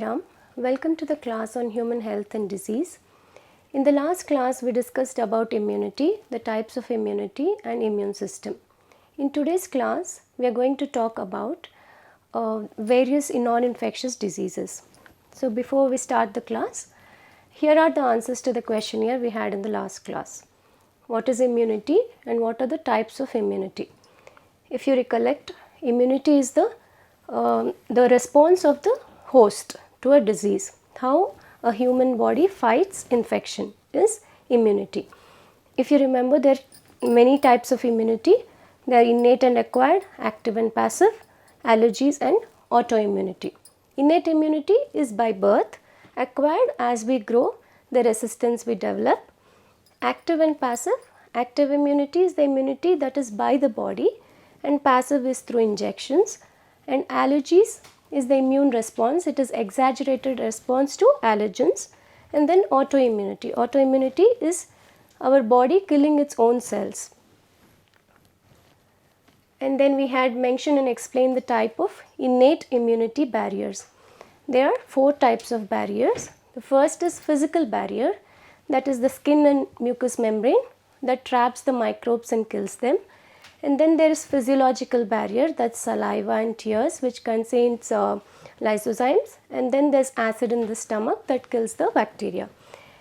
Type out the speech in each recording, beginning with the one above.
Sai Ram. Welcome to the class on human health and disease. In the last class we discussed about immunity, the types of immunity and immune system. In today's class we are going to talk about various non-infectious diseases. So before we start the class, here are the answers to the questionnaire we had in the last class. What is immunity and what are the types of immunity? If you recollect, immunity is the response of the host to a disease. How a human body fights infection is immunity. If you remember, there are many types of immunity. There are innate and acquired, active and passive, allergies and autoimmunity. Innate immunity is by birth, acquired as we grow, the resistance we develop. Active and passive, active immunity is the immunity that is by the body and passive is through injections, and allergies is the immune response, it is exaggerated response to allergens. And then autoimmunity, autoimmunity is our body killing its own cells. And then we had mentioned and explained the type of innate immunity barriers. There are 4 types of barriers. The first is physical barrier, that is the skin and mucous membrane that traps the microbes and kills them. And then there is physiological barrier, that's saliva and tears, which contains lysozymes. And then there is acid in the stomach that kills the bacteria.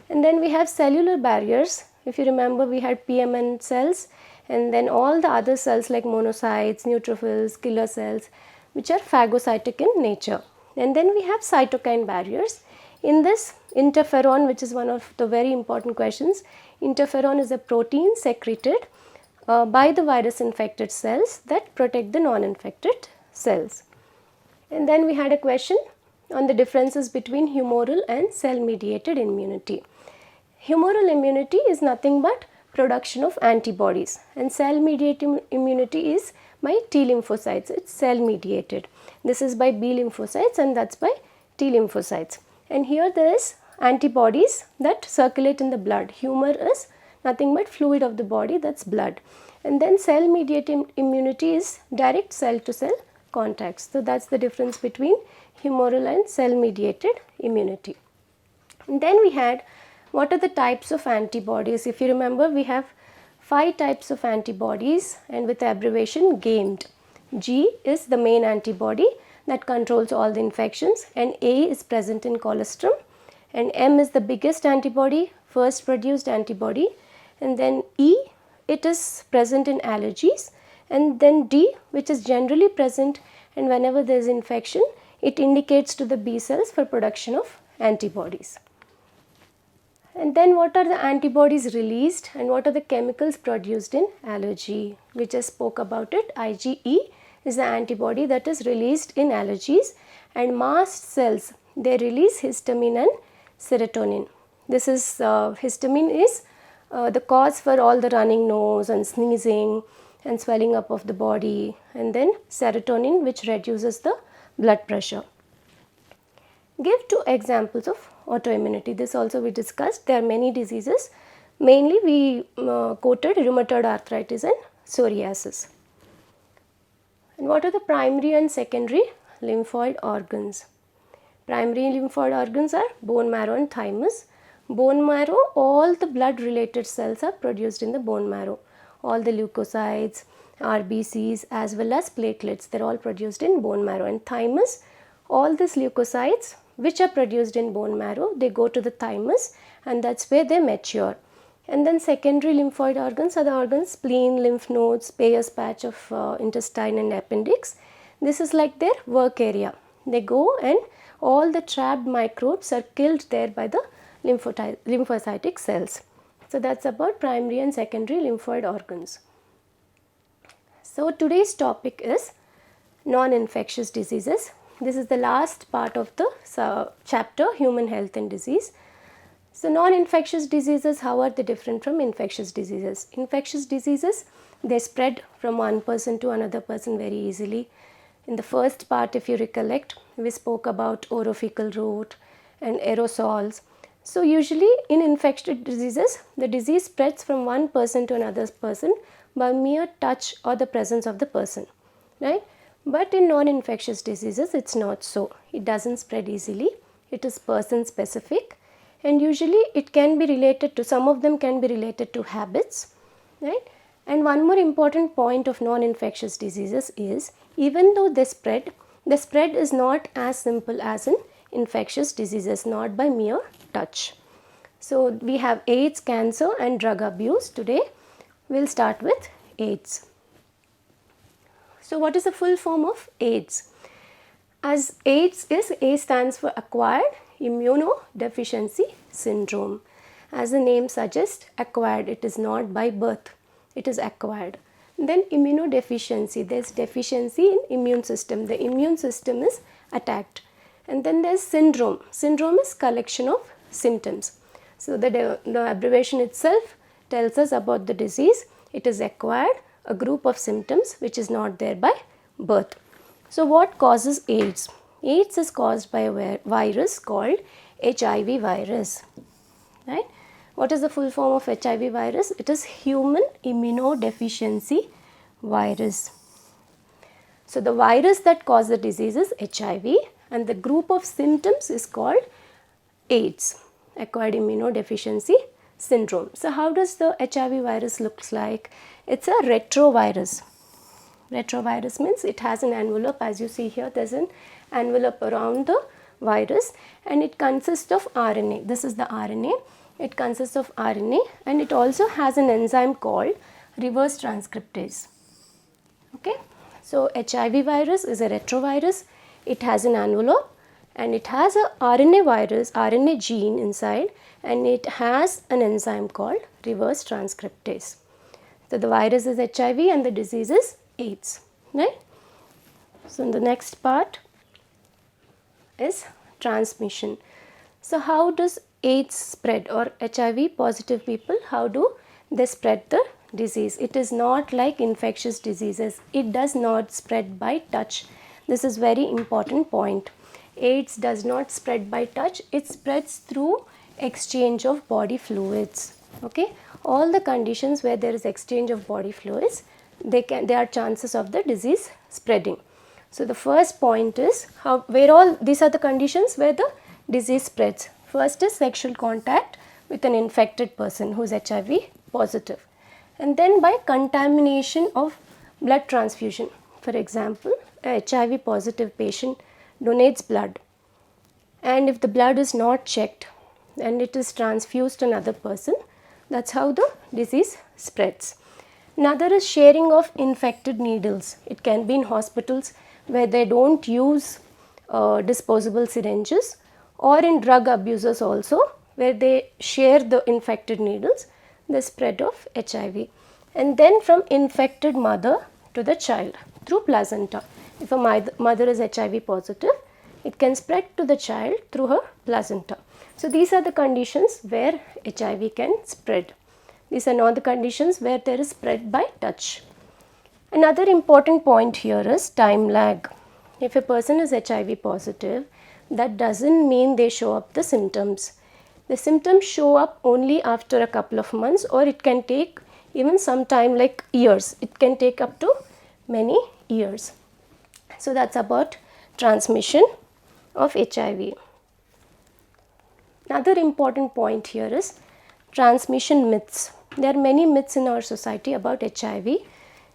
And then we have cellular barriers. If you remember, we had PMN cells and then all the other cells like monocytes, neutrophils, killer cells, which are phagocytic in nature. And then we have cytokine barriers. In this, interferon, which is one of the very important questions, interferon is a protein secreted by the virus infected cells that protect the non-infected cells. And then we had a question on the differences between humoral and cell mediated immunity. Humoral immunity is nothing but production of antibodies, and cell mediated immunity is by T lymphocytes, it is cell mediated. This is by B lymphocytes and that is by T lymphocytes. And here there is antibodies that circulate in the blood. Humor is nothing but fluid of the body, that is blood. And then cell mediated immunity is direct cell to cell contacts. So that is the difference between humoral and cell mediated immunity. And then we had what are the types of antibodies. If you remember, we have 5 types of antibodies and with abbreviation GAMED. G is the main antibody that controls all the infections, and A is present in colostrum, and M is the biggest antibody, first produced antibody, and then E, it is present in allergies, and then D, which is generally present, and whenever there is infection it indicates to the B cells for production of antibodies. And then what are the antibodies released and what are the chemicals produced in allergy? We just spoke about it. IgE is the antibody that is released in allergies, and mast cells, they release histamine and serotonin. This is histamine is the cause for all the running nose and sneezing and swelling up of the body, and then serotonin, which reduces the blood pressure. Give 2 examples of autoimmunity. This also we discussed. There are many diseases. Mainly we quoted rheumatoid arthritis and psoriasis. And what are the primary and secondary lymphoid organs? Primary lymphoid organs are bone marrow and thymus. Bone marrow, all the blood related cells are produced in the bone marrow. All the leukocytes, RBCs as well as platelets, they are all produced in bone marrow. And thymus, all these leukocytes which are produced in bone marrow, they go to the thymus and that is where they mature. And then secondary lymphoid organs are the organs spleen, lymph nodes, Peyer's patch of intestine and appendix. This is like their work area. They go and all the trapped microbes are killed there by the lymphocytic cells. So that is about primary and secondary lymphoid organs. So today's topic is non-infectious diseases. This is the last part of the chapter human health and disease. So non-infectious diseases, how are they different from infectious diseases? Infectious diseases, they spread from one person to another person very easily. In the first part, if you recollect, we spoke about orophycal route and aerosols. So usually in infectious diseases, the disease spreads from one person to another person by mere touch or the presence of the person, right? But in non-infectious diseases, it's not so. It doesn't spread easily. It is person specific, and usually it can be related to, some of them can be related to habits, right? And one more important point of non-infectious diseases is, even though they spread, the spread is not as simple as in infectious diseases, not by mere touch. So we have AIDS, cancer and drug abuse. Today we'll start with AIDS. So what is the full form of AIDS? As AIDS is, A stands for acquired immunodeficiency syndrome. As the name suggests, acquired, it is not by birth, it is acquired. Then immunodeficiency, there is deficiency in immune system, the immune system is attacked. And then there is syndrome, syndrome is collection of symptoms. So the abbreviation itself tells us about the disease, it is acquired, a group of symptoms which is not there by birth. So what causes AIDS? AIDS is caused by a virus called HIV virus, right? What is the full form of HIV virus? It is human immunodeficiency virus. So the virus that causes the disease is HIV, and the group of symptoms is called AIDS, acquired immunodeficiency syndrome. So how does the HIV virus looks like? It's a retrovirus. Retrovirus means it has an envelope, as you see here, there's an envelope around the virus, and it consists of RNA. This is the RNA. It consists of RNA, and it also has an enzyme called reverse transcriptase. Okay. So HIV virus is a retrovirus. It has an envelope and it has a RNA virus, RNA gene inside, and it has an enzyme called reverse transcriptase. So the virus is HIV and the disease is AIDS, right? So in the next part is transmission. So how does AIDS spread, or HIV positive people, how do they spread the disease? It is not like infectious diseases. It does not spread by touch. This is very important point. AIDS does not spread by touch. It spreads through exchange of body fluids. Okay, all the conditions where there is exchange of body fluids, there are chances of the disease spreading. So the first point is these are the conditions where the disease spreads. First is sexual contact with an infected person who is HIV positive, and then by contamination of blood transfusion. For example, a HIV positive patient donates blood, and if the blood is not checked and it is transfused to another person, that's how the disease spreads. Another is sharing of infected needles. It can be in hospitals where they don't use disposable syringes, or in drug abusers also, where they share the infected needles, the spread of HIV. And then from infected mother to the child through placenta. If a mother is HIV positive, it can spread to the child through her placenta. So these are the conditions where HIV can spread. These are not the conditions where there is spread by touch. Another important point here is time lag. If a person is HIV positive, that doesn't mean they show up the symptoms. The symptoms show up only after a couple of months, or it can take even some time, like years. It can take up to many years. So that's about transmission of HIV. Another important point here is transmission myths. There are many myths in our society about HIV.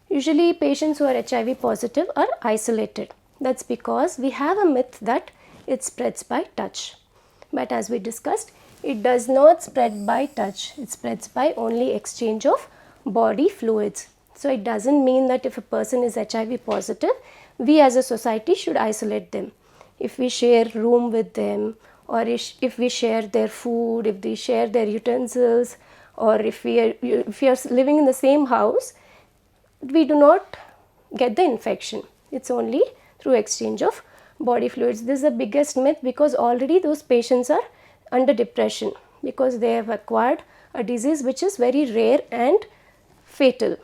Usually patients who are HIV positive are isolated. That's because we have a myth that it spreads by touch. But as we discussed, it does not spread by touch. It spreads by only exchange of body fluids. So it doesn't mean that if a person is HIV positive, we as a society should isolate them. If we share room with them, or if we share their food, if we share their utensils, or if we are living in the same house, we do not get the infection. It's only through exchange of body fluids. This is the biggest myth, because already those patients are under depression because they have acquired a disease which is very rare and fatal.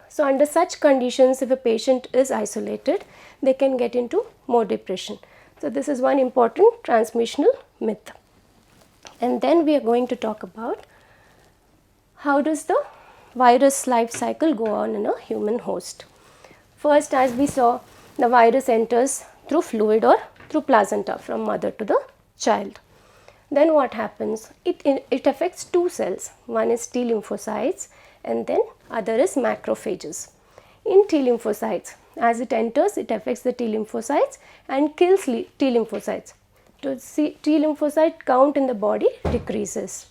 So under such conditions, if a patient is isolated, they can get into more depression. So this is one important transmissional myth. And then we are going to talk about how does the virus life cycle go on in a human host. First, as we saw, the virus enters through fluid or through placenta from mother to the child. Then what happens? It affects two cells. One is T lymphocytes and then other is macrophages. In T lymphocytes, as it enters, it affects the T lymphocytes and kills T lymphocytes. To see T lymphocyte count in the body decreases.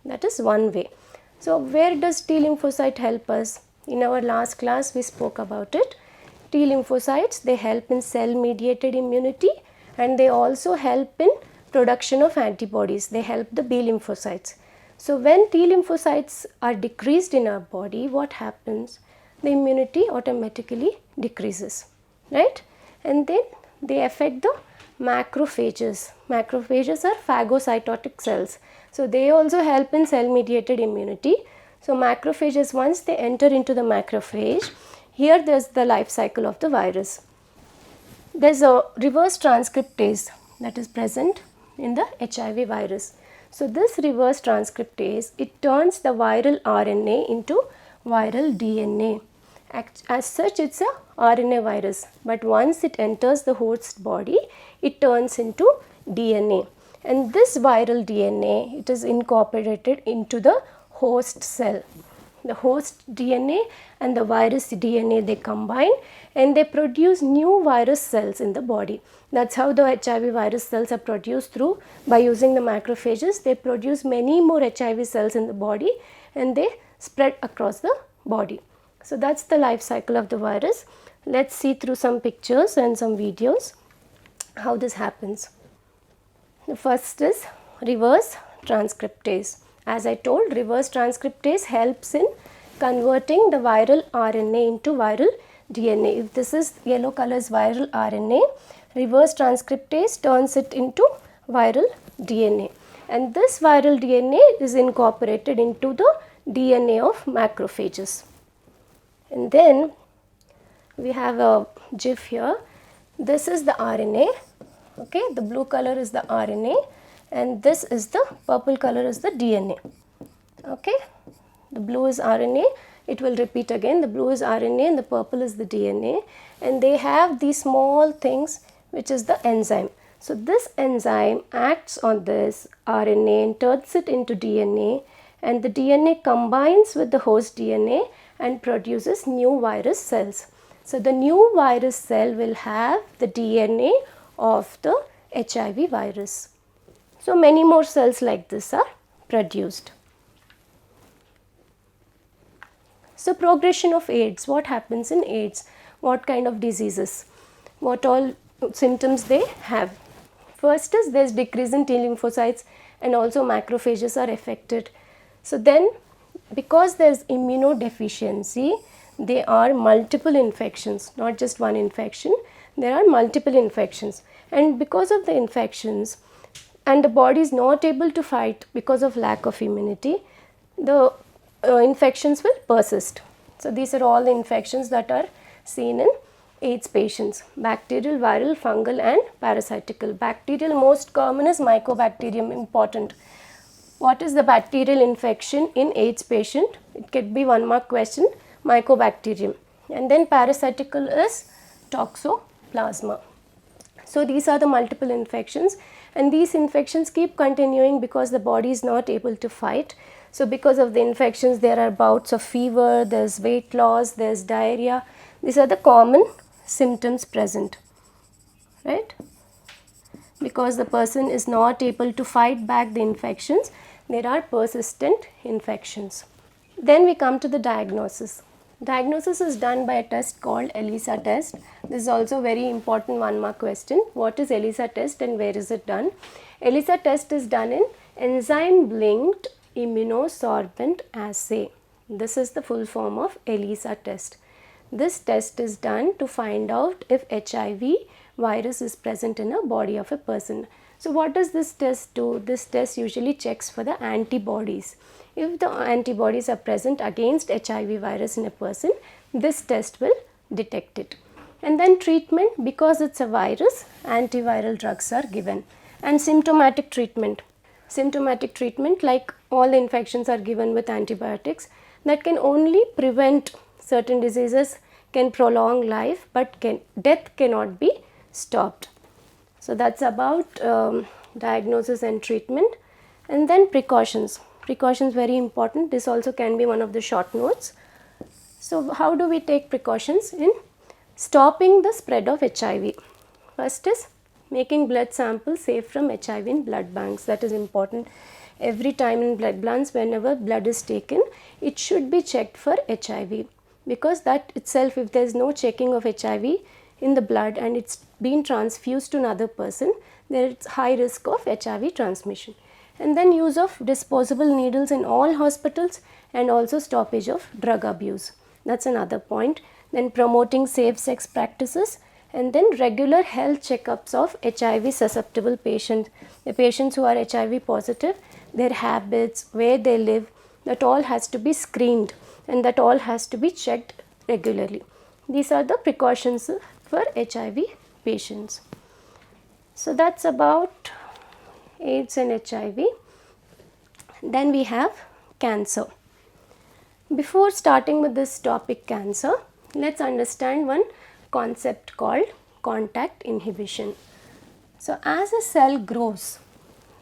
That is one way. So where does T lymphocyte help us? In our last class we spoke about it. T lymphocytes, they help in cell mediated immunity and they also help in production of antibodies. They help the B lymphocytes. So when T lymphocytes are decreased in our body, what happens? The immunity automatically decreases, right? And then they affect the macrophages. Macrophages are phagocytotic cells. So they also help in cell mediated immunity. So macrophages, once they enter into the macrophage, here there is the life cycle of the virus. There is a reverse transcriptase that is present in the HIV virus. So this reverse transcriptase, it turns the viral RNA into viral DNA. As such, it's a RNA virus, but once it enters the host body, it turns into DNA. And this viral DNA, it is incorporated into the host cell. The host DNA and the virus DNA, they combine and they produce new virus cells in the body. That's how the HIV virus cells are produced through, by using the macrophages, they produce many more HIV cells in the body and they spread across the body. So that's the life cycle of the virus. Let's see through some pictures and some videos how this happens. The first is reverse transcriptase. As I told, reverse transcriptase helps in converting the viral RNA into viral DNA. If this is yellow color is viral RNA, reverse transcriptase turns it into viral DNA. And this viral DNA is incorporated into the DNA of macrophages. And then we have a GIF here. This is the RNA. Okay, the blue color is the RNA and this is the purple color is the DNA. Okay, the blue is RNA, it will repeat again, the blue is RNA and the purple is the DNA, and they have these small things which is the enzyme. So this enzyme acts on this RNA and turns it into DNA, and the DNA combines with the host DNA and produces new virus cells. So the new virus cell will have the DNA of the HIV virus. So many more cells like this are produced. So progression of AIDS, what happens in AIDS? What kind of diseases? What all symptoms they have? First is there is decrease in T lymphocytes and also macrophages are affected. So then because there is immunodeficiency, there are multiple infections, not just one infection, there are multiple infections, and because of the infections and the body is not able to fight because of lack of immunity, the infections will persist. So these are all the infections that are seen in AIDS patients: bacterial, viral, fungal and parasitical. Bacterial, most common is Mycobacterium, important. What is the bacterial infection in AIDS patient? It could be 1 mark question, Mycobacterium. And then parasitical is Toxoplasma. So these are the multiple infections, and these infections keep continuing because the body is not able to fight. So because of the infections there are bouts of fever, there is weight loss, there is diarrhea. These are the common symptoms present, right? Because the person is not able to fight back the infections, there are persistent infections. Then we come to the diagnosis. Diagnosis is done by a test called ELISA test. This is also very important 1 mark question. What is ELISA test and where is it done? ELISA test is done in enzyme linked immunosorbent assay. This is the full form of ELISA test. This test is done to find out if HIV virus is present in a body of a person. So what does this test do? This test usually checks for the antibodies. If the antibodies are present against HIV virus in a person, this test will detect it. And then treatment, because it's a virus, antiviral drugs are given. And symptomatic treatment. Symptomatic treatment, like all infections are given with antibiotics, that can only prevent certain diseases, can prolong life, but death cannot be stopped. So that's about diagnosis and treatment, and then precautions. Precautions very important. This also can be one of the short notes. So how do we take precautions in stopping the spread of HIV? First is making blood samples safe from HIV in blood banks. That is important. Every time in blood banks, whenever blood is taken, it should be checked for HIV, because that itself, if there is no checking of HIV in the blood and it's been transfused to another person, there is high risk of HIV transmission. And then use of disposable needles in all hospitals, and also stoppage of drug abuse. That's another point. Then promoting safe sex practices, and then regular health checkups of HIV susceptible patients, the patients who are HIV positive, their habits, where they live, that all has to be screened, and that all has to be checked regularly. These are the precautions for HIV patients. So that's about AIDS and HIV. Then we have cancer. Before starting with this topic cancer, let's understand one concept called contact inhibition. So as a cell grows,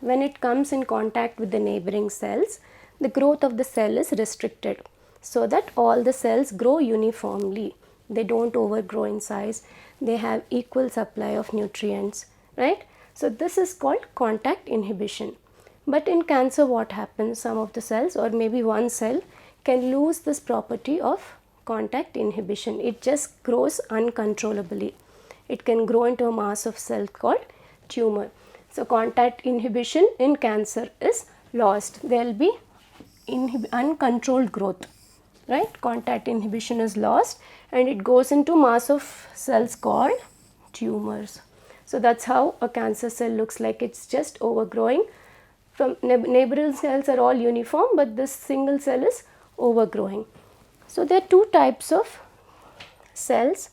when it comes in contact with the neighboring cells, the growth of the cell is restricted so that all the cells grow uniformly. They don't overgrow in size, they have equal supply of nutrients, right? So this is called contact inhibition. But in cancer, what happens? Some of the cells, or maybe one cell, can lose this property of contact inhibition. It just grows uncontrollably. It can grow into a mass of cells called tumor. So contact inhibition in cancer is lost. There will be uncontrolled growth, right? Contact inhibition is lost and it goes into mass of cells called tumors. So that's how a cancer cell looks like. It's just overgrowing. From neighboring cells are all uniform, but this single cell is overgrowing. So there are two types of cells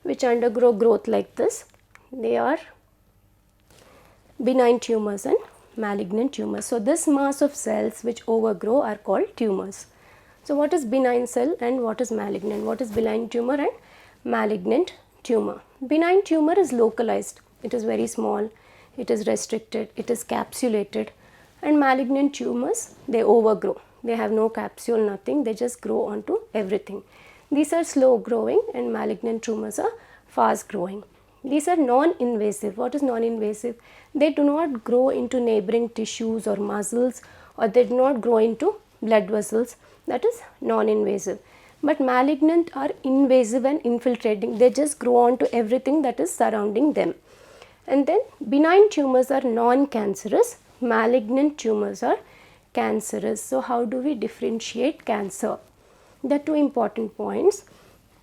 which undergo growth like this. They are benign tumors and malignant tumors. So this mass of cells which overgrow are called tumors. So what is benign cell and what is malignant? What is benign tumor and malignant tumor? Benign tumor is localized. It is very small. It is restricted. It is capsulated. And malignant tumors, they overgrow. They have no capsule, nothing. They just grow onto everything. These are slow growing and malignant tumors are fast growing. These are non-invasive. What is non-invasive? They do not grow into neighboring tissues or muscles, or they do not grow into blood vessels. That is non-invasive. But malignant are invasive and infiltrating. They just grow onto everything that is surrounding them. And then benign tumors are non-cancerous. Malignant tumors are cancerous. So how do we differentiate cancer? The two important points.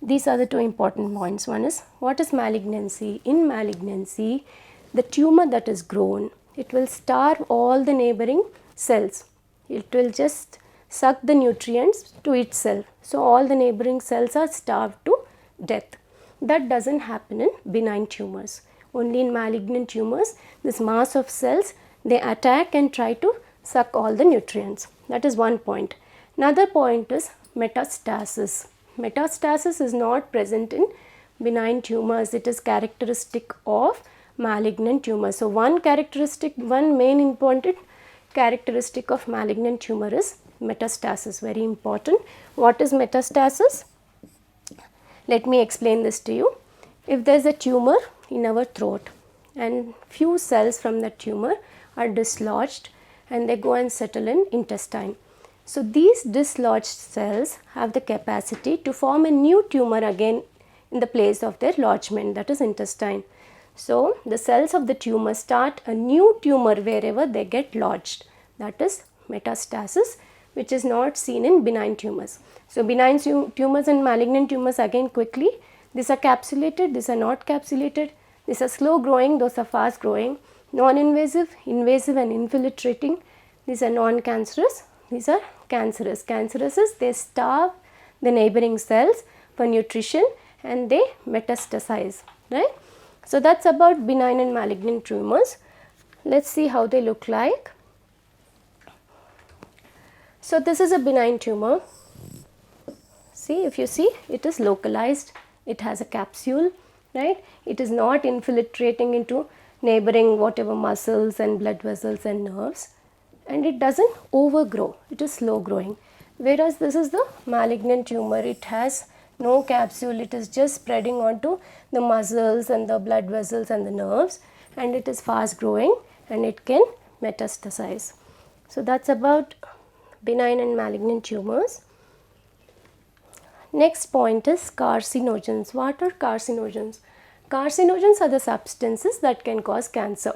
These are the two important points. One is, what is malignancy? In malignancy, the tumor that is grown, it will starve all the neighboring cells. It will just suck the nutrients to itself. So all the neighboring cells are starved to death. That doesn't happen in benign tumors. Only in malignant tumors, this mass of cells, they attack and try to suck all the nutrients. That is one point. Another point is metastasis. Metastasis is not present in benign tumors. It is characteristic of malignant tumors. So one main important characteristic of malignant tumor is metastasis. Very important. What is metastasis? Let me explain this to you. If there is a tumor in our throat and few cells from that tumor are dislodged and they go and settle in intestine. So these dislodged cells have the capacity to form a new tumor again in the place of their lodgement, that is intestine. So the cells of the tumor start a new tumor wherever they get lodged. That is metastasis, which is not seen in benign tumors. So benign tumors and malignant tumors, again quickly, these are capsulated, these are not capsulated, these are slow growing, those are fast growing, non-invasive, invasive and infiltrating, these are non-cancerous, these are cancerous. Cancerous is they starve the neighboring cells for nutrition and they metastasize, right? So that's about benign and malignant tumors. Let's see how they look like. So this is a benign tumor. See, if you see, it is localized, it has a capsule, right? It is not infiltrating into neighboring whatever muscles and blood vessels and nerves, and it doesn't overgrow, it is slow growing. Whereas this is the malignant tumor, it has no capsule, it is just spreading onto the muscles and the blood vessels and the nerves, and it is fast growing and it can metastasize. So that's about benign and malignant tumors. Next point is carcinogens. What are carcinogens? Carcinogens are the substances that can cause cancer.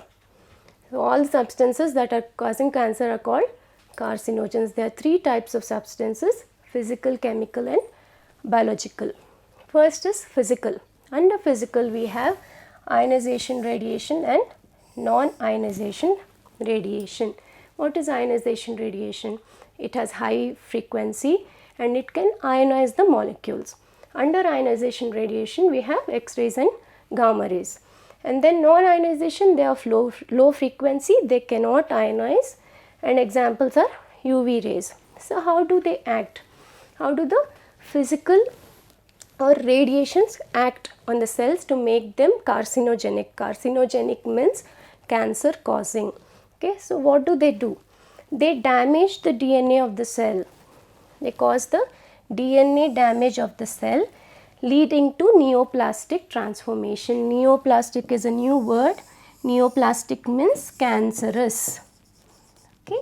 So all substances that are causing cancer are called carcinogens. There are three types of substances: physical, chemical and biological. First is physical. Under physical we have ionization radiation and non-ionization radiation. What is ionization radiation? It has high frequency and it can ionize the molecules. Under ionization radiation we have X-rays and gamma rays. And then non-ionization, they are low frequency, they cannot ionize, and examples are UV rays. So how do they act? How do the physical or radiations act on the cells to make them carcinogenic? Carcinogenic means cancer causing. Okay, so what do? They damage the DNA of the cell. They cause the DNA damage of the cell, leading to neoplastic transformation. Neoplastic is a new word. Neoplastic means cancerous. Okay.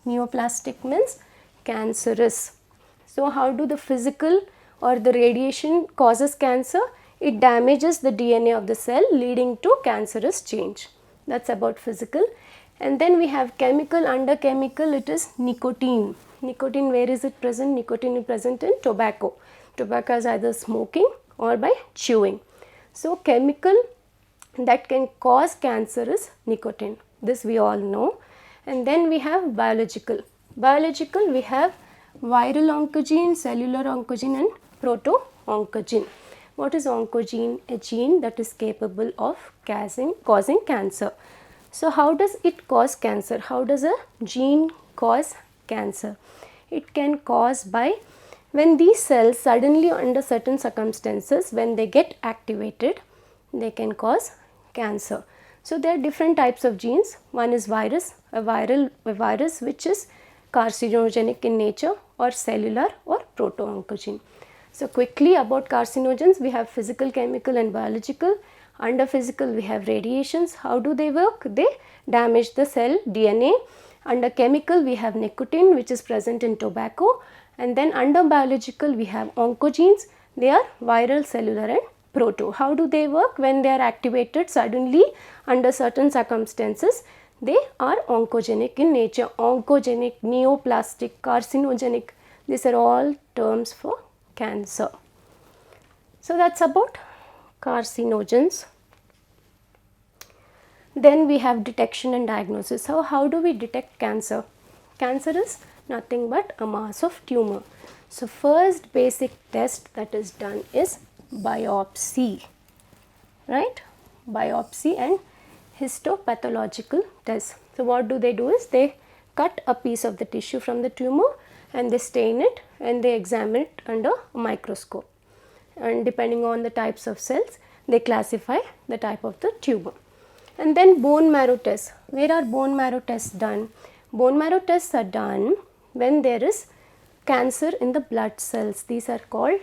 Neoplastic means cancerous. So how do the physical or the radiation causes cancer? It damages the DNA of the cell, leading to cancerous change. That's about physical. And then we have chemical. Under chemical it is nicotine. Nicotine, where is it present? Nicotine is present in tobacco. Tobacco is either smoking or by chewing. So chemical that can cause cancer is nicotine. This we all know. And then we have biological. Biological we have viral oncogene, cellular oncogene and proto-oncogene. What is oncogene? A gene that is capable of causing cancer. So how does it cause cancer? How does a gene cause cancer? It can cause by when these cells suddenly under certain circumstances, when they get activated, they can cause cancer. So there are different types of genes. One is virus, a virus which is carcinogenic in nature, or cellular or proto-oncogene. So quickly about carcinogens, we have physical, chemical and biological. Under physical we have radiations. How do they work? They damage the cell DNA. Under chemical we have nicotine, which is present in tobacco, and then under biological we have oncogenes. They are viral, cellular and proto. How do they work? When they are activated suddenly under certain circumstances, they are oncogenic in nature. Oncogenic, neoplastic, carcinogenic, these are all terms for cancer. So that's about carcinogens. Then we have detection and diagnosis. So how do we detect cancer? Cancer is nothing but a mass of tumor. So first basic test that is done is biopsy, right? Biopsy and histopathological test. So what do? Is they cut a piece of the tissue from the tumor and they stain it and they examine it under a microscope. And depending on the types of cells, they classify the type of the tumor. And then bone marrow tests. Where are bone marrow tests done? Bone marrow tests are done when there is cancer in the blood cells. These are called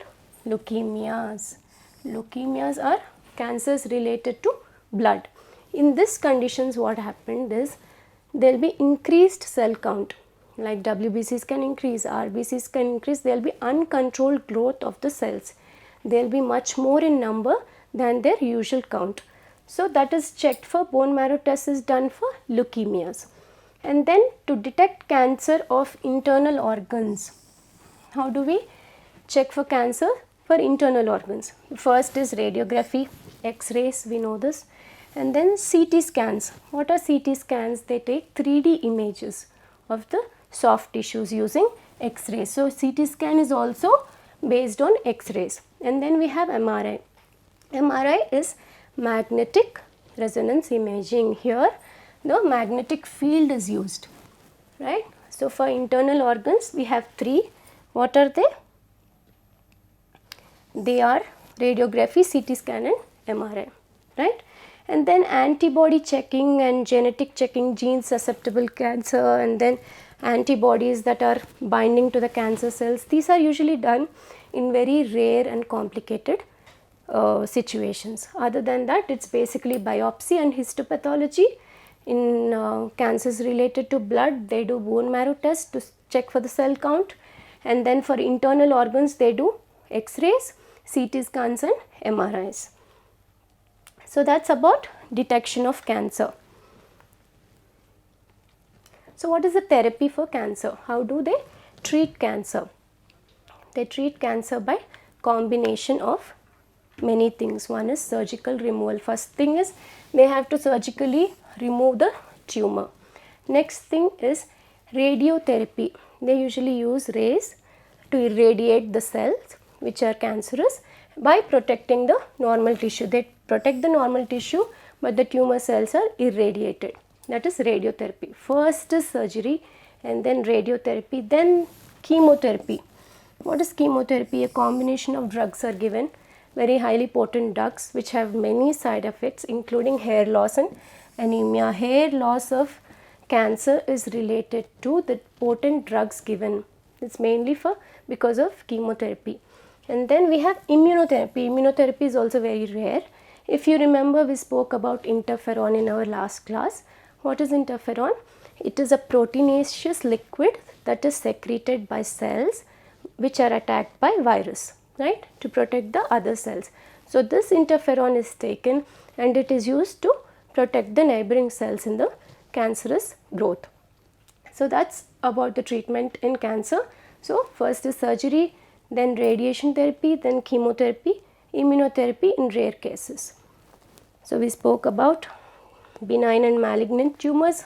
leukemias. Leukemias are cancers related to blood. In these conditions, what happened is there will be increased cell count. Like WBCs can increase, RBCs can increase, there will be uncontrolled growth of the cells. They will be much more in number than their usual count. So that is checked for. Bone marrow test is done for leukemias. And then to detect cancer of internal organs, how do we check for cancer for internal organs? First is radiography, X-rays, we know this. And then CT scans. What are CT scans? They take 3D images of the soft tissues using X-rays. So CT scan is also based on X-rays. And then we have MRI. MRI is magnetic resonance imaging. Here the magnetic field is used, right? So for internal organs we have three. What are they? They are radiography, CT scan and MRI, right? and then antibody checking and genetic checking genes susceptible cancer, and then antibodies that are binding to the cancer cells. These are usually done in very rare and complicated situations. Other than that, it's basically biopsy and histopathology. In cancers related to blood, they do bone marrow test to check for the cell count, and then for internal organs they do X-rays, CT scans and MRIs. So that's about detection of cancer. So what is the therapy for cancer? How do they treat cancer? They treat cancer by combination of many things. One is surgical removal. First thing is they have to surgically remove the tumor. Next thing is radiotherapy. They usually use rays to irradiate the cells which are cancerous by protecting the normal tissue. They protect the normal tissue, but the tumor cells are irradiated. That is radiotherapy. First is surgery, and then radiotherapy, then chemotherapy. What is chemotherapy? A combination of drugs are given, very highly potent drugs which have many side effects including hair loss and anemia. Hair loss of cancer is related to the potent drugs given. It's mainly because of chemotherapy. And then we have immunotherapy. Immunotherapy is also very rare. If you remember, we spoke about interferon in our last class. What is interferon? It is a proteinaceous liquid that is secreted by cells which are attacked by virus, right, to protect the other cells. So this interferon is taken and it is used to protect the neighboring cells in the cancerous growth. So that's about the treatment in cancer. So first is surgery, then radiation therapy, then chemotherapy, immunotherapy in rare cases. So we spoke about benign and malignant tumors.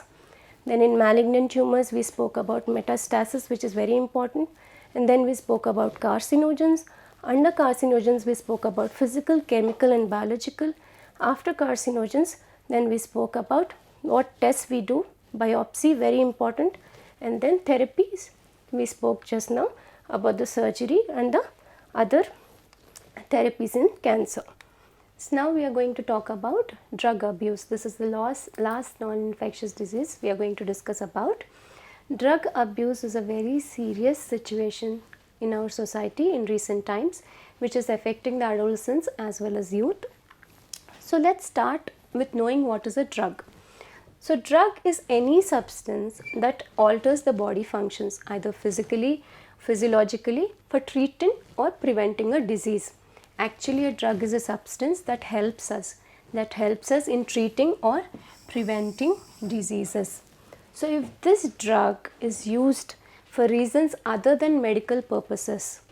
Then in malignant tumors we spoke about metastasis, which is very important, and then we spoke about carcinogens. Under carcinogens we spoke about physical, chemical and biological. After carcinogens then we spoke about what tests we do, biopsy, very important, and then therapies. We spoke just now about the surgery and the other therapies in cancer. So now we are going to talk about drug abuse. This is the last non-infectious disease we are going to discuss about. Drug abuse is a very serious situation in our society in recent times, which is affecting the adolescents as well as youth. So let's start with knowing what is a drug. So drug is any substance that alters the body functions either physically, physiologically, for treating or preventing a disease. Actually, a drug is a substance that helps us in treating or preventing diseases. So if this drug is used for reasons other than medical purposes,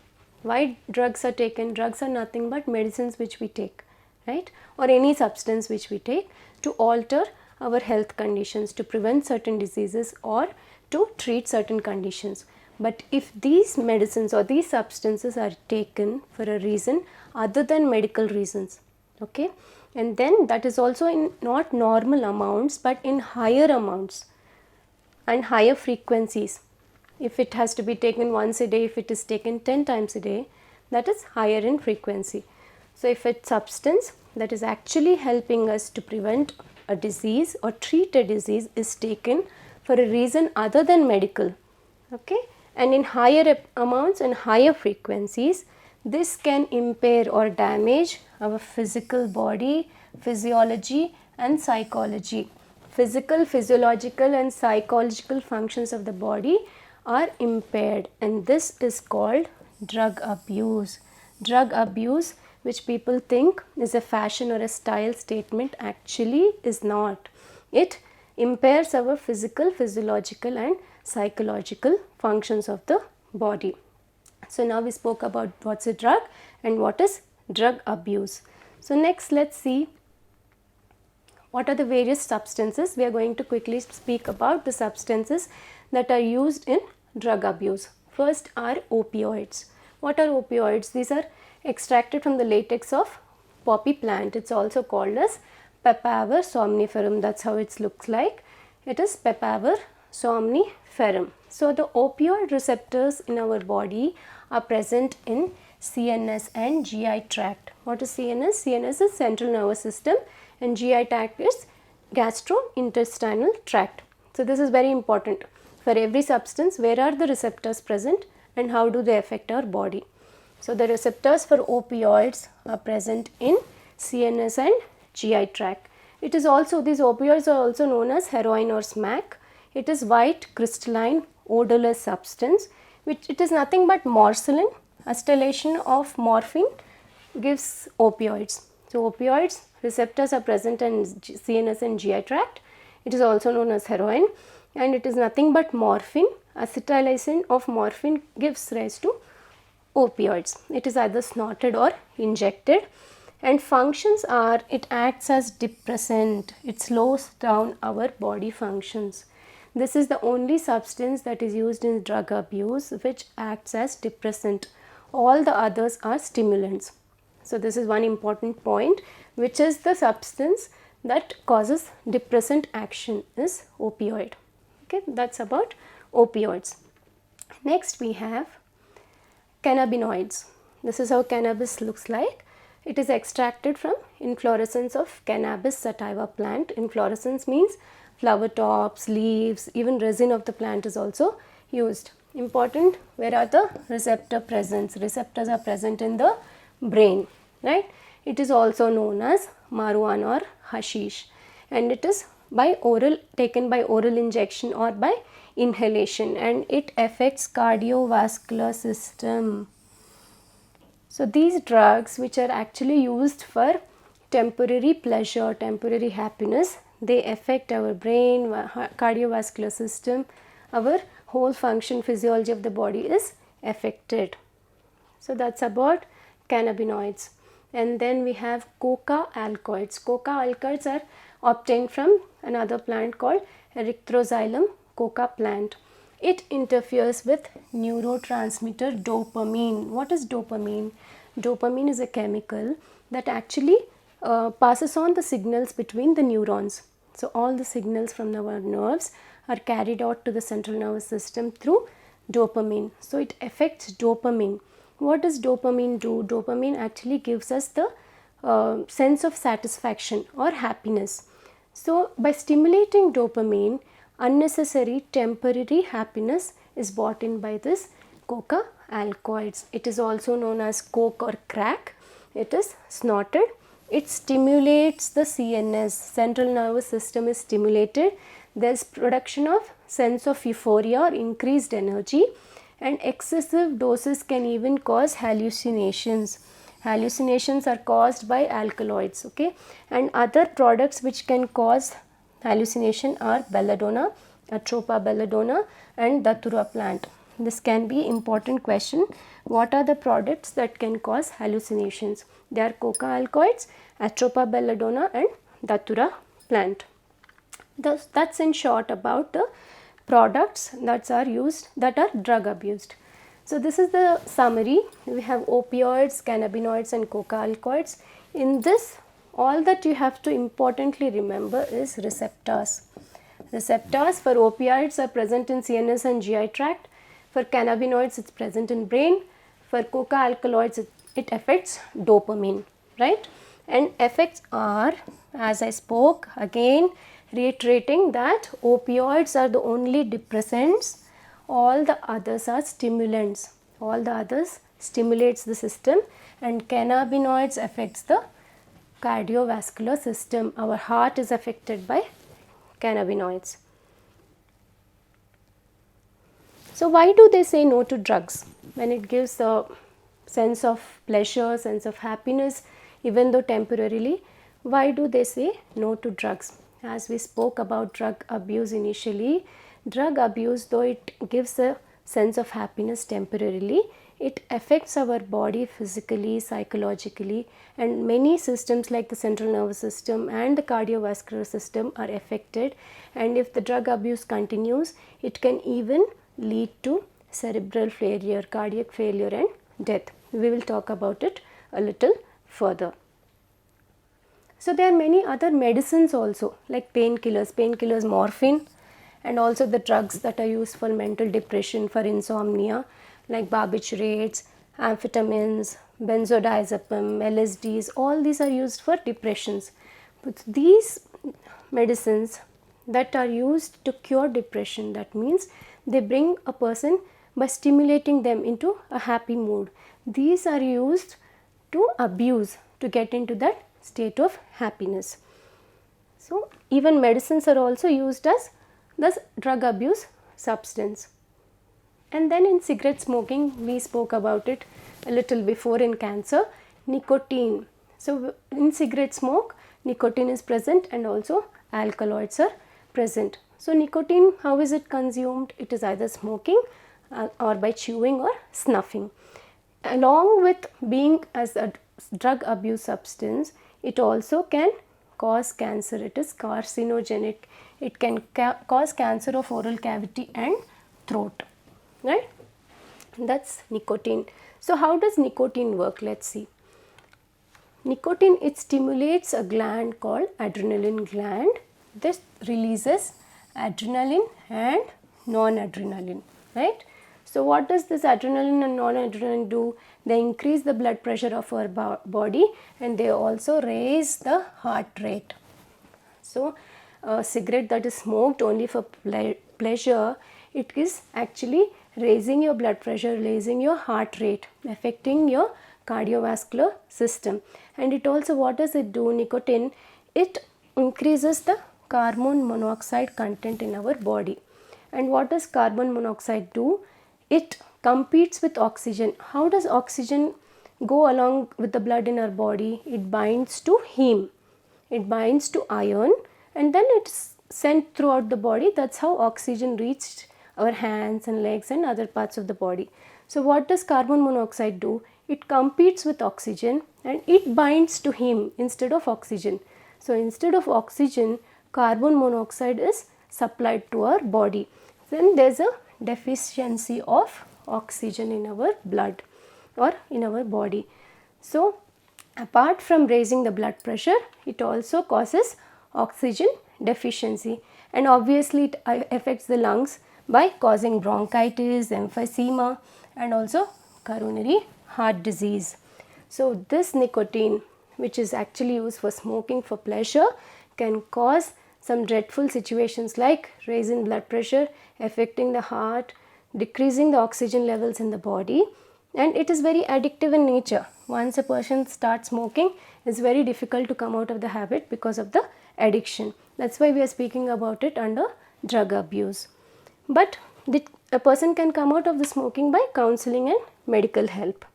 why drugs are taken? Drugs are nothing but medicines which we take, right, or any substance which we take to alter our health conditions, to prevent certain diseases or to treat certain conditions. But if these medicines or these substances are taken for a reason other than medical reasons, okay, and then that is also in not normal amounts but in higher amounts and higher frequencies. If it has to be taken once a day, if it is taken 10 times a day, that is higher in frequency. So if a substance that is actually helping us to prevent a disease or treat a disease is taken for a reason other than medical, okay, and in higher amounts and higher frequencies, this can impair or damage our physical body, physiology and psychology. Physical, physiological and psychological functions of the body are impaired, and this is called drug abuse. Drug abuse, which people think is a fashion or a style statement, actually is not. It impairs our physical, physiological and psychological functions of the body. So now we spoke about what's a drug and what is drug abuse. So next let's see what are the various substances. We are going to quickly speak about the substances that are used in drug abuse. First are opioids. What are opioids? These are extracted from the latex of poppy plant. It's also called as Papaver somniferum. That's how it looks like. It is Papaver somniferum. So the opioid receptors in our body are present in CNS and GI tract. What is CNS? CNS is central nervous system and GI tract is gastrointestinal tract. So this is very important. For every substance, where are the receptors present and how do they affect our body? So the receptors for opioids are present in CNS and GI tract. It is also, these opioids are also known as heroin or smack. It is white crystalline odorless substance which it is nothing but morcellin. Acetylation of morphine gives opioids. So opioids receptors are present in CNS and GI tract. It is also known as heroin and it is nothing but morphine. Acetylation of morphine gives rise to opioids. It is either snorted or injected and functions are it acts as depressant. It slows down our body functions. This is the only substance that is used in drug abuse which acts as depressant. All the others are stimulants. So this is one important point, which is the substance that causes depressant action is opioid. Okay, that's about opioids. Next we have cannabinoids. This is how cannabis looks like. It is extracted from inflorescence of Cannabis sativa plant. Inflorescence means flower tops, leaves, even resin of the plant is also used. Important, where are the receptor presence? Receptors are present in the brain, right? It is also known as marijuana or hashish and it is by oral, taken by oral injection or by inhalation and it affects cardiovascular system. So these drugs which are actually used for temporary pleasure, temporary happiness, they affect our brain, cardiovascular system, our whole function, physiology of the body is affected. So that's about cannabinoids. And then we have coca alkaloids. Coca alkaloids are obtained from another plant called Erythroxylum coca plant. It interferes with neurotransmitter dopamine. What is dopamine? Dopamine is a chemical that actually passes on the signals between the neurons. So all the signals from our nerves are carried out to the central nervous system through dopamine. So it affects dopamine. What does dopamine do? Dopamine actually gives us the sense of satisfaction or happiness. So by stimulating dopamine, unnecessary temporary happiness is brought in by this coca alkaloids. It is also known as coke or crack. It is snorted. It stimulates the CNS, central nervous system is stimulated. There is production of sense of euphoria or increased energy and excessive doses can even cause hallucinations. Hallucinations are caused by alkaloids, okay, and other products which can cause hallucination are belladonna, Atropa belladonna and Datura plant. This can be important question. What are the products that can cause hallucinations? They are coca alkaloids, Atropa belladonna and Datura plant. That's in short about the products that are used, that are drug abused. So this is the summary. We have opioids, cannabinoids and coca alkaloids. In this, all that you have to importantly remember is receptors. Receptors for opioids are present in CNS and GI tract. For cannabinoids, it's present in brain. For coca alkaloids, it affects dopamine, right? And effects are, as I spoke, again reiterating that opioids are the only depressants, all the others are stimulants, all the others stimulates the system and cannabinoids affects the cardiovascular system. Our heart is affected by cannabinoids. So why do they say no to drugs when it gives a sense of pleasure, sense of happiness, even though temporarily? Why do they say no to drugs? As we spoke about drug abuse initially, drug abuse, though it gives a sense of happiness temporarily, it affects our body physically, psychologically, and many systems like the central nervous system and the cardiovascular system are affected, and if the drug abuse continues, it can even lead to cerebral failure, cardiac failure and death. We will talk about it a little further. So there are many other medicines also like painkillers, morphine, and also the drugs that are used for mental depression, for insomnia like barbiturates, amphetamines, benzodiazepam, LSDs, all these are used for depressions. But these medicines that are used to cure depression, that means they bring a person by stimulating them into a happy mood. These are used to abuse to get into that state of happiness. So, even medicines are also used as the drug abuse substance. And then in cigarette smoking, we spoke about it a little before in cancer, nicotine. So, in cigarette smoke, nicotine is present and also alkaloids are present. So, nicotine, how is it consumed? It is either smoking or by chewing or snuffing. Along with being as a drug abuse substance, it also can cause cancer. It is carcinogenic. It can cause cancer of oral cavity and throat, right? That's nicotine. So how does nicotine work? Let's see. Nicotine, it stimulates a gland called adrenaline gland. This releases adrenaline and non-adrenaline, right? So what does this adrenaline and non-adrenaline do? They increase the blood pressure of our body and they also raise the heart rate. So a cigarette that is smoked only for pleasure, it is actually raising your blood pressure, raising your heart rate, affecting your cardiovascular system. And it also, what does it do? Nicotine, it increases the carbon monoxide content in our body. And what does carbon monoxide do? It competes with oxygen. How does oxygen go along with the blood in our body? It binds to heme, it binds to iron, and then it's sent throughout the body. That's how oxygen reached our hands and legs and other parts of the body. So what does carbon monoxide do? It competes with oxygen and it binds to heme instead of oxygen. So instead of oxygen, carbon monoxide is supplied to our body. Then there's a deficiency of oxygen in our blood or in our body. So apart from raising the blood pressure, it also causes oxygen deficiency, and obviously it affects the lungs by causing bronchitis, emphysema, and also coronary heart disease. So this nicotine, which is actually used for smoking for pleasure, can cause some dreadful situations like raising blood pressure, affecting the heart, decreasing the oxygen levels in the body, and it is very addictive in nature. Once a person starts smoking, it's very difficult to come out of the habit because of the addiction. That's why we are speaking about it under drug abuse. But a person can come out of the smoking by counseling and medical help,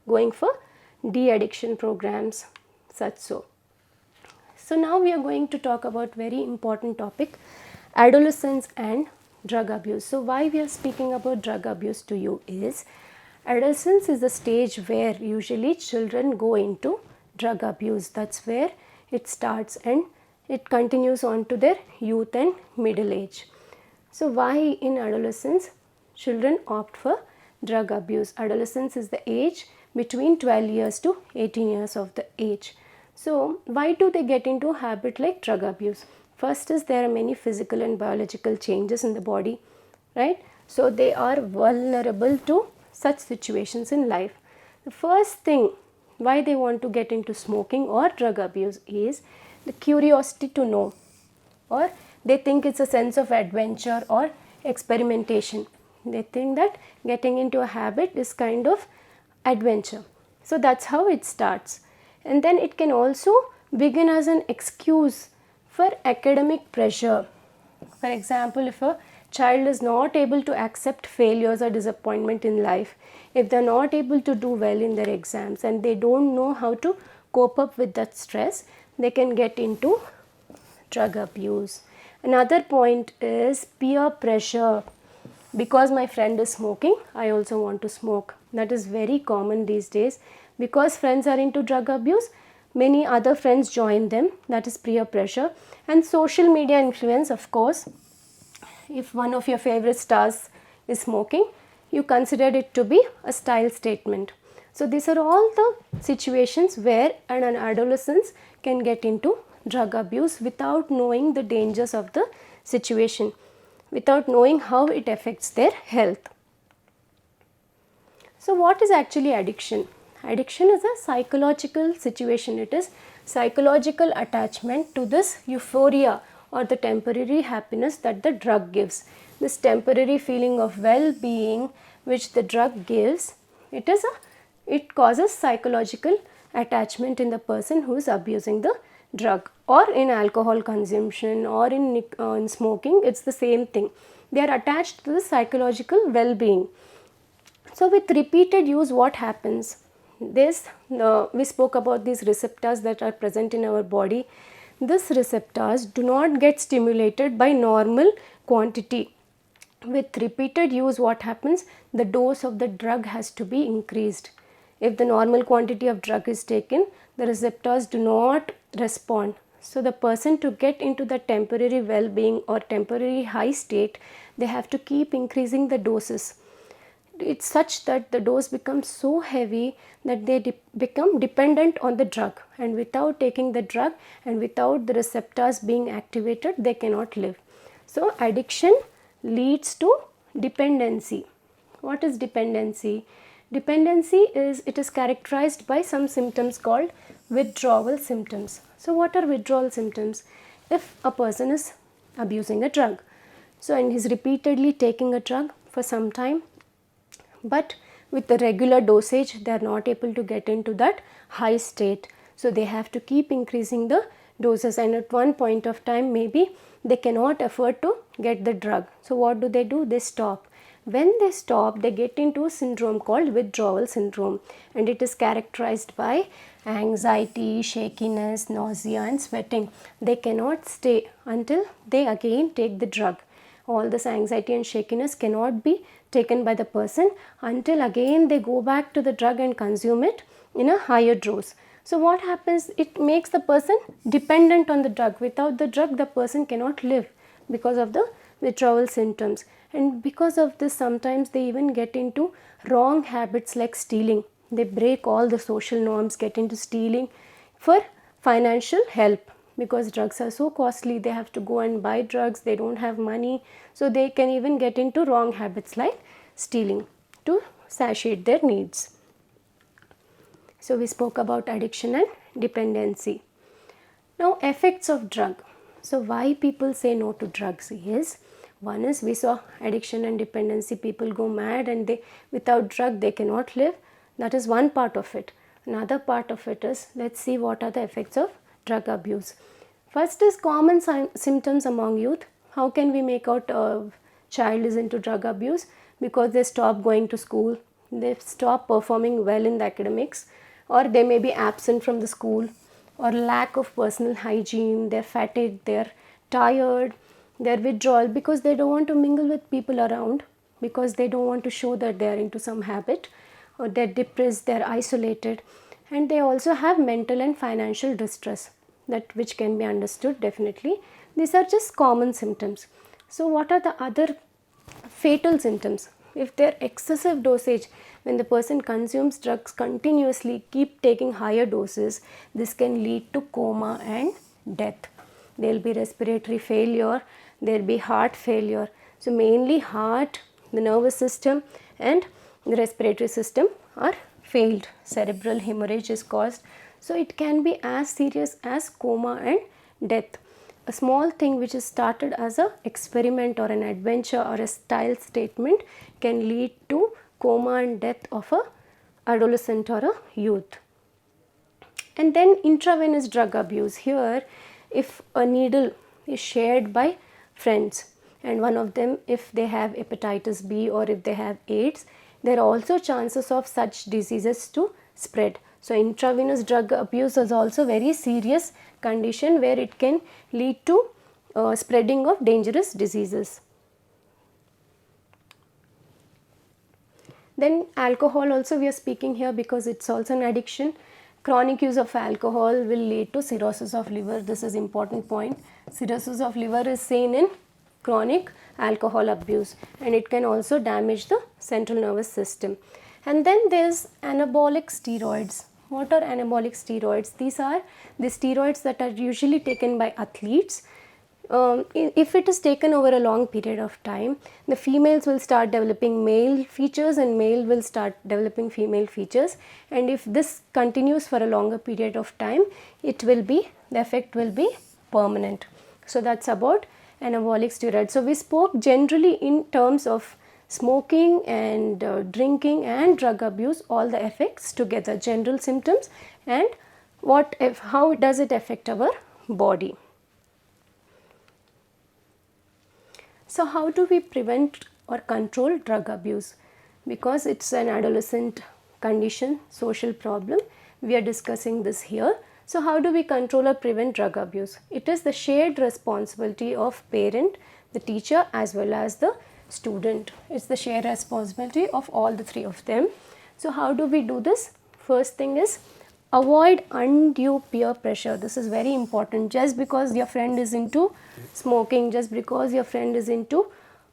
going for de-addiction programs, such so. So now we are going to talk about very important topic, adolescence and drug abuse. So why we are speaking about drug abuse to you is, adolescence is the stage where usually children go into drug abuse. That's where it starts and it continues on to their youth and middle age. So why in adolescence children opt for drug abuse? Adolescence is the age between 12 years to 18 years of the age. So why do they get into a habit like drug abuse? First is there are many physical and biological changes in the body, right? So they are vulnerable to such situations in life. The first thing why they want to get into smoking or drug abuse is the curiosity to know, or they think it's a sense of adventure or experimentation. They think that getting into a habit is kind of adventure. So that's how it starts. And then it can also begin as an excuse for academic pressure. For example, if a child is not able to accept failures or disappointment in life, if they are not able to do well in their exams and they don't know how to cope up with that stress, they can get into drug abuse. Another point is peer pressure. Because my friend is smoking, I also want to smoke. That is very common these days. Because friends are into drug abuse, many other friends join them. That is peer pressure. And social media influence, of course. If one of your favorite stars is smoking, you consider it to be a style statement. So these are all the situations where an adolescent can get into drug abuse without knowing the dangers of the situation, without knowing how it affects their health. So what is actually addiction? Addiction is a psychological situation. It is psychological attachment to this euphoria or the temporary happiness that the drug gives. This temporary feeling of well-being which the drug gives, it causes psychological attachment in the person who is abusing the drug, or in alcohol consumption, or in smoking. It's the same thing. They are attached to the psychological well-being. So with repeated use, what happens? We spoke about these receptors that are present in our body. These receptors do not get stimulated by normal quantity. With repeated use, what happens? The dose of the drug has to be increased. If the normal quantity of drug is taken, the receptors do not respond. So the person, to get into the temporary well-being or temporary high state, they have to keep increasing the doses. It's such that the dose becomes so heavy that they become dependent on the drug, and without taking the drug and without the receptors being activated, they cannot live. So addiction leads to dependency. What is dependency? Dependency is characterized by some symptoms called withdrawal symptoms. So what are withdrawal symptoms? If a person is abusing a drug, and he's repeatedly taking a drug for some time, but with the regular dosage they are not able to get into that high state. So they have to keep increasing the doses, and at one point of time maybe they cannot afford to get the drug. So what do? They stop. When they stop, they get into a syndrome called withdrawal syndrome, and it is characterized by anxiety, shakiness, nausea and sweating. They cannot stay until they again take the drug. All this anxiety and shakiness cannot be taken by the person until again they go back to the drug and consume it in a higher dose. So what happens? It makes the person dependent on the drug. Without the drug, the person cannot live because of the withdrawal symptoms. And because of this, sometimes they even get into wrong habits like stealing. They break all the social norms, get into stealing for financial help. Because drugs are so costly, they have to go and buy drugs, they don't have money. So they can even get into wrong habits like stealing to satiate their needs. So we spoke about addiction and dependency. Now effects of drug. So why people say no to drugs is, one is, we saw addiction and dependency, people go mad and they, without drug they cannot live. That is one part of it. Another part of it is, let's see what are the effects of drug abuse. First is common symptoms among youth. How can we make out a child is into drug abuse? Because they stop going to school, they stop performing well in the academics, or they may be absent from the school, or lack of personal hygiene, they're fatigued, they're tired, they're withdrawal because they don't want to mingle with people around, because they don't want to show that they are into some habit, or they're depressed, they're isolated, and they also have mental and financial distress, that which can be understood definitely. These are just common symptoms. So what are the other fatal symptoms? If they're excessive dosage, when the person consumes drugs continuously, keep taking higher doses, this can lead to coma and death. There will be respiratory failure, there will be heart failure. So mainly heart, the nervous system and the respiratory system are failed. Cerebral hemorrhage is caused. So it can be as serious as coma and death. A small thing which is started as an experiment or an adventure or a style statement can lead to coma and death of a adolescent or a youth. And then intravenous drug abuse. Here, if a needle is shared by friends, and one of them, if they have hepatitis B or if they have AIDS, there are also chances of such diseases to spread. So intravenous drug abuse is also very serious condition where it can lead to spreading of dangerous diseases. Then alcohol also we are speaking here because it's also an addiction. Chronic use of alcohol will lead to cirrhosis of liver. This is important point. Cirrhosis of liver is seen in chronic alcohol abuse, and it can also damage the central nervous system. And then there's anabolic steroids. What are anabolic steroids? These are the steroids that are usually taken by athletes if it is taken over a long period of time, the females will start developing male features and male will start developing female features, and if this continues for a longer period of time, the effect will be permanent. So that's about anabolic steroids. So we spoke generally in terms of smoking and drinking and drug abuse, all the effects together, general symptoms, and how does it affect our body. So how do we prevent or control drug abuse? Because it's an adolescent condition, social problem, we are discussing this here. So how do we control or prevent drug abuse? It is the shared responsibility of parent, the teacher as well as the student. It's the shared responsibility of all the three of them. So how do we do this? First thing is avoid undue peer pressure. This is very important. Just because your friend is into smoking, just because your friend is into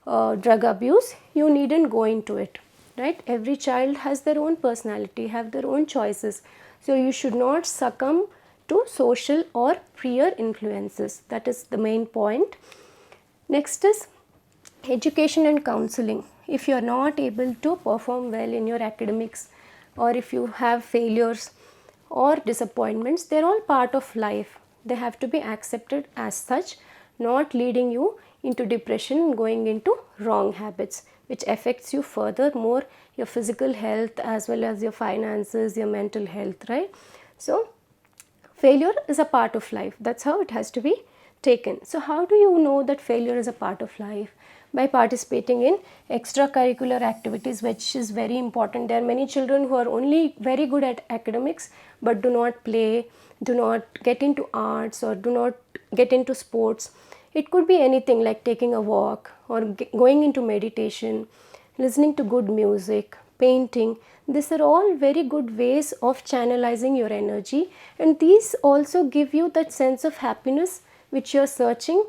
drug abuse, you needn't go into it, right? Every child has their own personality, have their own choices. So you should not succumb to social or peer influences. That is the main point. Next is education and counseling. If you are not able to perform well in your academics, or if you have failures or disappointments, they're all part of life. They have to be accepted as such, not leading you into depression, going into wrong habits, which affects you furthermore, your physical health as well as your finances, your mental health, right? So failure is a part of life. That's how it has to be taken. So how do you know that failure is a part of life? By participating in extracurricular activities, which is very important. There are many children who are only very good at academics but do not play, do not get into arts, or do not get into sports. It could be anything like taking a walk or going into meditation, listening to good music, painting. These are all very good ways of channelizing your energy, and these also give you that sense of happiness which you are searching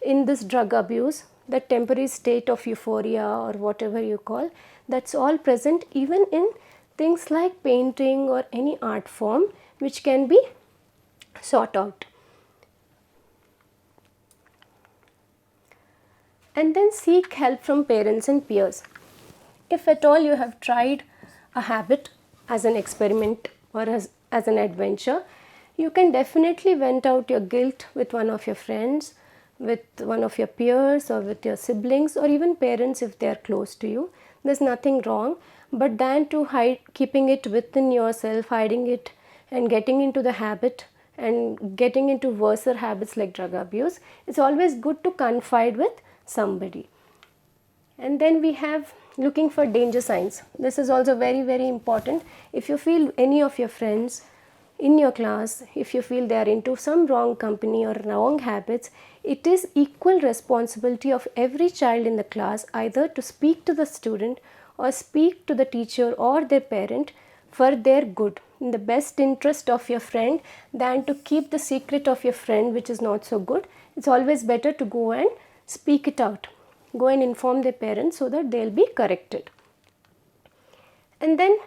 in this drug abuse, that temporary state of euphoria or whatever you call. That's all present even in things like painting or any art form which can be sought out. And then seek help from parents and peers. If at all you have tried a habit as an experiment or as an adventure, you can definitely vent out your guilt with one of your friends, with one of your peers, or with your siblings, or even parents if they are close to you. There's nothing wrong, but than to hide, keeping it within yourself, hiding it and getting into the habit and getting into worser habits like drug abuse, it's always good to confide with somebody. And then we have looking for danger signs. This is also very, very important. If you feel any of your friends in your class, if you feel they are into some wrong company or wrong habits, it is equal responsibility of every child in the class either to speak to the student or speak to the teacher or their parent for their good, in the best interest of your friend, than to keep the secret of your friend which is not so good. It's always better to go and speak it out. Go and inform their parents so that they'll be corrected. And then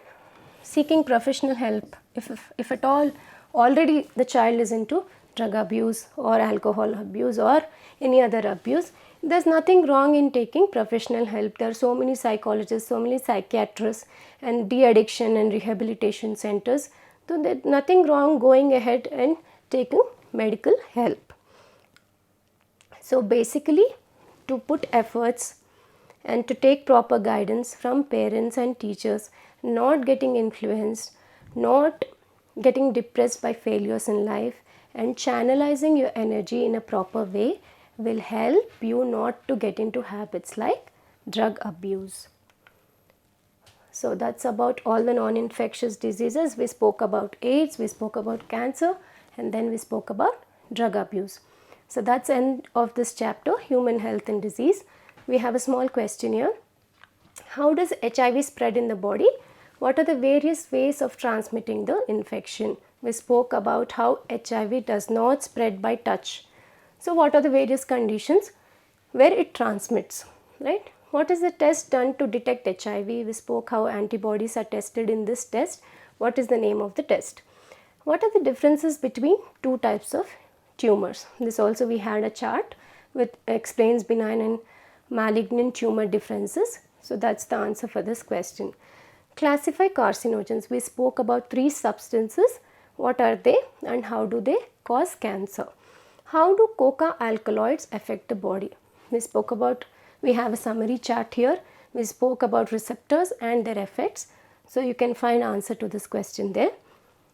seeking professional help. If at all already the child is into drug abuse or alcohol abuse or any other abuse, there's nothing wrong in taking professional help. There are so many psychologists, so many psychiatrists and de-addiction and rehabilitation centers. So there's nothing wrong going ahead and taking medical help. So basically, to put efforts and to take proper guidance from parents and teachers, not getting influenced, not getting depressed by failures in life, and channelizing your energy in a proper way will help you not to get into habits like drug abuse. So that's about all the non-infectious diseases. We spoke about AIDS, we spoke about cancer, and then we spoke about drug abuse. So that's the end of this chapter, Human Health and Disease. We have a small question here. How does HIV spread in the body? What are the various ways of transmitting the infection? We spoke about how HIV does not spread by touch. So what are the various conditions where it transmits, right? What is the test done to detect HIV? We spoke how antibodies are tested in this test. What is the name of the test? What are the differences between two types of tumors? This also we had a chart which explains benign and malignant tumor differences. So that's the answer for this question. Classify carcinogens. We spoke about 3 substances. What are they and how do they cause cancer? How do coca alkaloids affect the body? We have a summary chart here. We spoke about receptors and their effects. So you can find answer to this question there.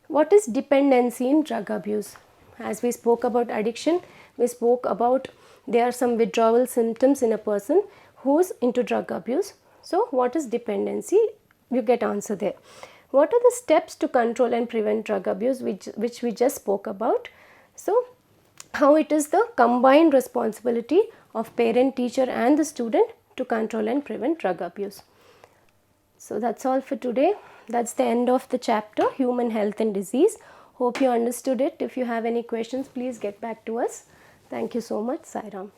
What is dependency in drug abuse? As we spoke about addiction, we spoke about there are some withdrawal symptoms in a person who's into drug abuse. So what is dependency? You get answer there. What are the steps to control and prevent drug abuse, which we just spoke about? So how it is the combined responsibility of parent, teacher and the student to control and prevent drug abuse. So that's all for today. That's the end of the chapter, Human Health and Disease. Hope you understood it. If you have any questions, please get back to us. Thank you so much. Sai Ram.